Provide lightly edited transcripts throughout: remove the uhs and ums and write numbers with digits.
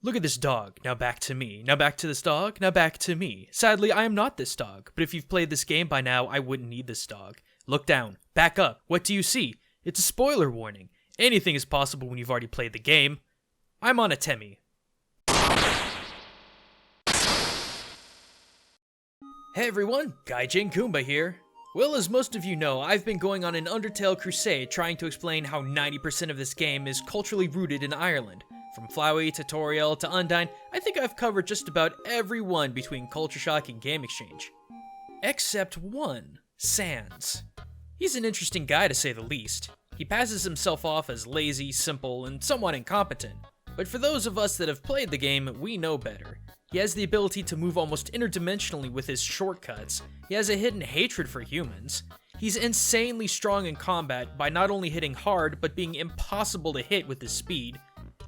Look at this dog, now back to me. Now back to this dog, now back to me. Sadly, I am not this dog, but if you've played this game by now, I wouldn't need this dog. Look down, back up, what do you see? It's a spoiler warning. Anything is possible when you've already played the game. I'm on a Temmie. Hey everyone, Gaijin Kumba here. Well, as most of you know, I've been going on an Undertale crusade trying to explain how 90% of this game is culturally rooted in Ireland. From Flowey to Toriel to Undyne, I think I've covered just about every one between Culture Shock and Game Exchange. Except one, Sans. He's an interesting guy to say the least. He passes himself off as lazy, simple, and somewhat incompetent. But for those of us that have played the game, we know better. He has the ability to move almost interdimensionally with his shortcuts. He has a hidden hatred for humans. He's insanely strong in combat by not only hitting hard, but being impossible to hit with his speed.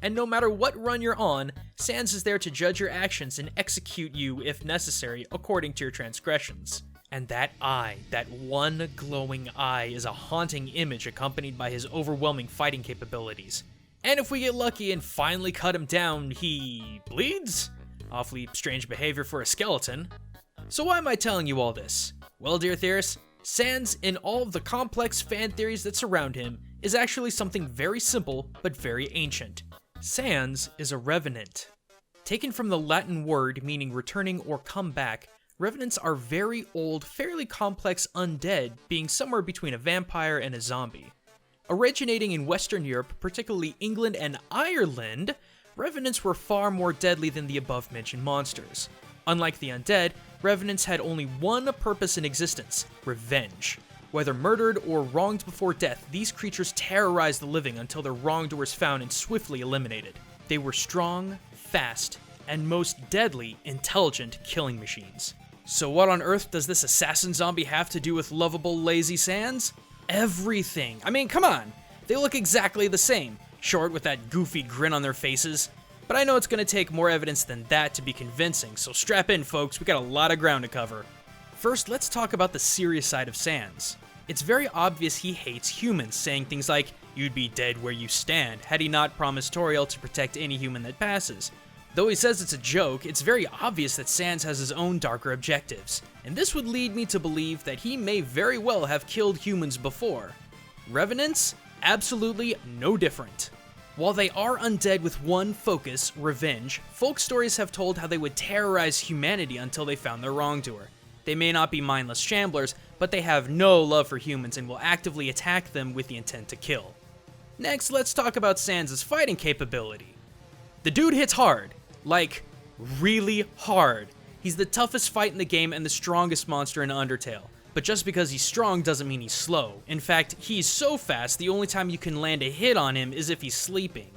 And no matter what run you're on, Sans is there to judge your actions and execute you, if necessary, according to your transgressions. And that eye, that one glowing eye, is a haunting image accompanied by his overwhelming fighting capabilities. And if we get lucky and finally cut him down, he bleeds? Awfully strange behavior for a skeleton. So why am I telling you all this? Well, dear theorists, Sans, in all of the complex fan theories that surround him, is actually something very simple but very ancient. Sans is a revenant. Taken from the Latin word meaning returning or come back, revenants are very old, fairly complex undead, being somewhere between a vampire and a zombie. Originating in Western Europe, particularly England and Ireland, revenants were far more deadly than the above-mentioned monsters. Unlike the undead, revenants had only one purpose in existence: revenge. Whether murdered or wronged before death, these creatures terrorized the living until their wrongdoers found and swiftly eliminated. They were strong, fast, and most deadly, intelligent killing machines. So what on earth does this assassin zombie have to do with lovable, lazy Sans? Everything. I mean, come on. They look exactly the same, short with that goofy grin on their faces. But I know it's gonna take more evidence than that to be convincing, so strap in, folks, we got a lot of ground to cover. First, let's talk about the serious side of Sans. It's very obvious he hates humans, saying things like, "You'd be dead where you stand," had he not promised Toriel to protect any human that passes. Though he says it's a joke, it's very obvious that Sans has his own darker objectives, and this would lead me to believe that he may very well have killed humans before. Revenants? Absolutely no different. While they are undead with one focus, revenge, folk stories have told how they would terrorize humanity until they found their wrongdoer. They may not be mindless shamblers, but they have no love for humans and will actively attack them with the intent to kill. Next, let's talk about Sans' fighting capability. The dude hits hard. Like, really hard. He's the toughest fight in the game and the strongest monster in Undertale. But just because he's strong doesn't mean he's slow. In fact, he's so fast, the only time you can land a hit on him is if he's sleeping.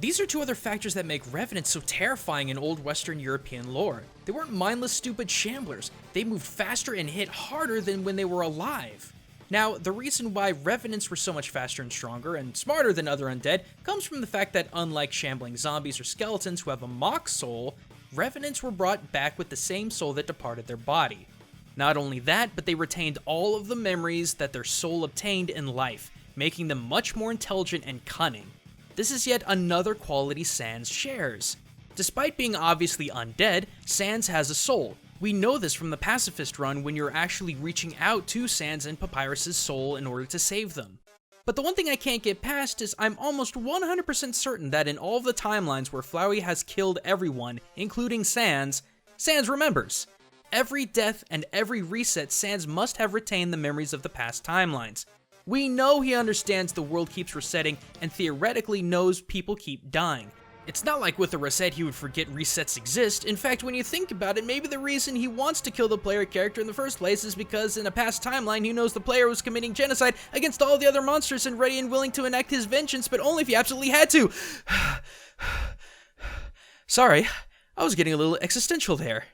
These are two other factors that make revenants so terrifying in old Western European lore. They weren't mindless, stupid shamblers. They moved faster and hit harder than when they were alive. Now, the reason why revenants were so much faster and stronger and smarter than other undead comes from the fact that unlike shambling zombies or skeletons who have a mock soul, revenants were brought back with the same soul that departed their body. Not only that, but they retained all of the memories that their soul obtained in life, making them much more intelligent and cunning. This is yet another quality Sans shares. Despite being obviously undead, Sans has a soul. We know this from the Pacifist run when you're actually reaching out to Sans and Papyrus's soul in order to save them. But the one thing I can't get past is I'm almost 100% certain that in all of the timelines where Flowey has killed everyone, including Sans, Sans remembers. Every death and every reset, Sans must have retained the memories of the past timelines. We know he understands the world keeps resetting and theoretically knows people keep dying. It's not like with a reset he would forget resets exist. In fact, when you think about it, maybe the reason he wants to kill the player character in the first place is because in a past timeline he knows the player was committing genocide against all the other monsters and ready and willing to enact his vengeance, but only if he absolutely had to. Sorry, I was getting a little existential there.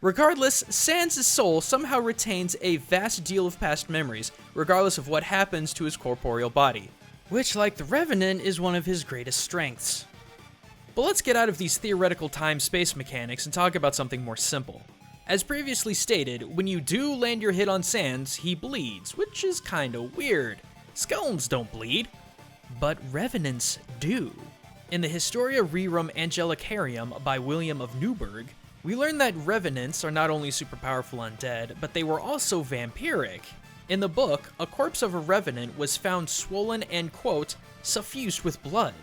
Regardless, Sans' soul somehow retains a vast deal of past memories, regardless of what happens to his corporeal body, which, like the Revenant, is one of his greatest strengths. But let's get out of these theoretical time-space mechanics and talk about something more simple. As previously stated, when you do land your hit on Sans, he bleeds, which is kinda weird. Skeletons don't bleed, but Revenants do. In the Historia Rerum Angelicarium by William of Newburgh, we learn that revenants are not only super powerful undead, but they were also vampiric. In the book, a corpse of a revenant was found swollen and, quote, suffused with blood.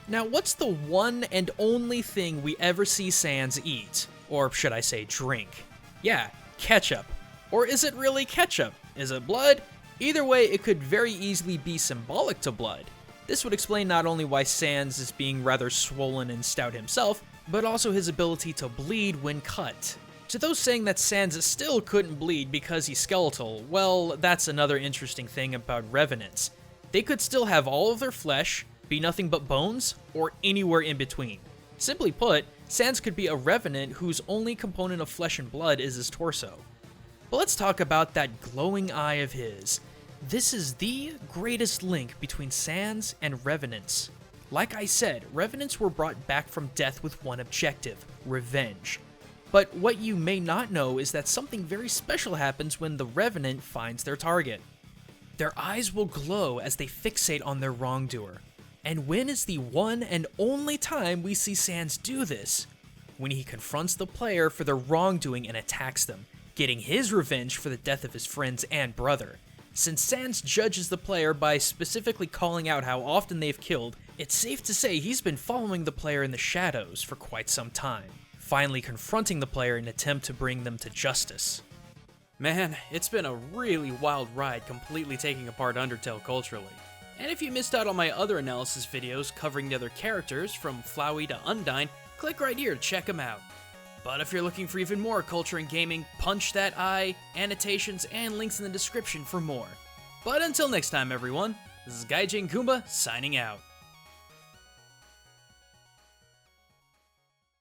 Now, what's the one and only thing we ever see Sans eat? Or should I say drink? Yeah, ketchup. Or is it really ketchup? Is it blood? Either way, it could very easily be symbolic to blood. This would explain not only why Sans is being rather swollen and stout himself, but also his ability to bleed when cut. To those saying that Sans still couldn't bleed because he's skeletal, well, that's another interesting thing about revenants. They could still have all of their flesh, be nothing but bones, or anywhere in between. Simply put, Sans could be a revenant whose only component of flesh and blood is his torso. But let's talk about that glowing eye of his. This is the greatest link between Sans and revenants. Like I said, revenants were brought back from death with one objective: revenge. But what you may not know is that something very special happens when the revenant finds their target. Their eyes will glow as they fixate on their wrongdoer. And when is the one and only time we see Sans do this? When he confronts the player for their wrongdoing and attacks them, getting his revenge for the death of his friends and brother. Since Sans judges the player by specifically calling out how often they've killed, it's safe to say he's been following the player in the shadows for quite some time, finally confronting the player in an attempt to bring them to justice. Man, it's been a really wild ride completely taking apart Undertale culturally. And if you missed out on my other analysis videos covering the other characters from Flowey to Undyne, click right here to check them out. But if you're looking for even more culture and gaming, punch that I, annotations, and links in the description for more. But until next time everyone, this is Gaijin Goomba signing out.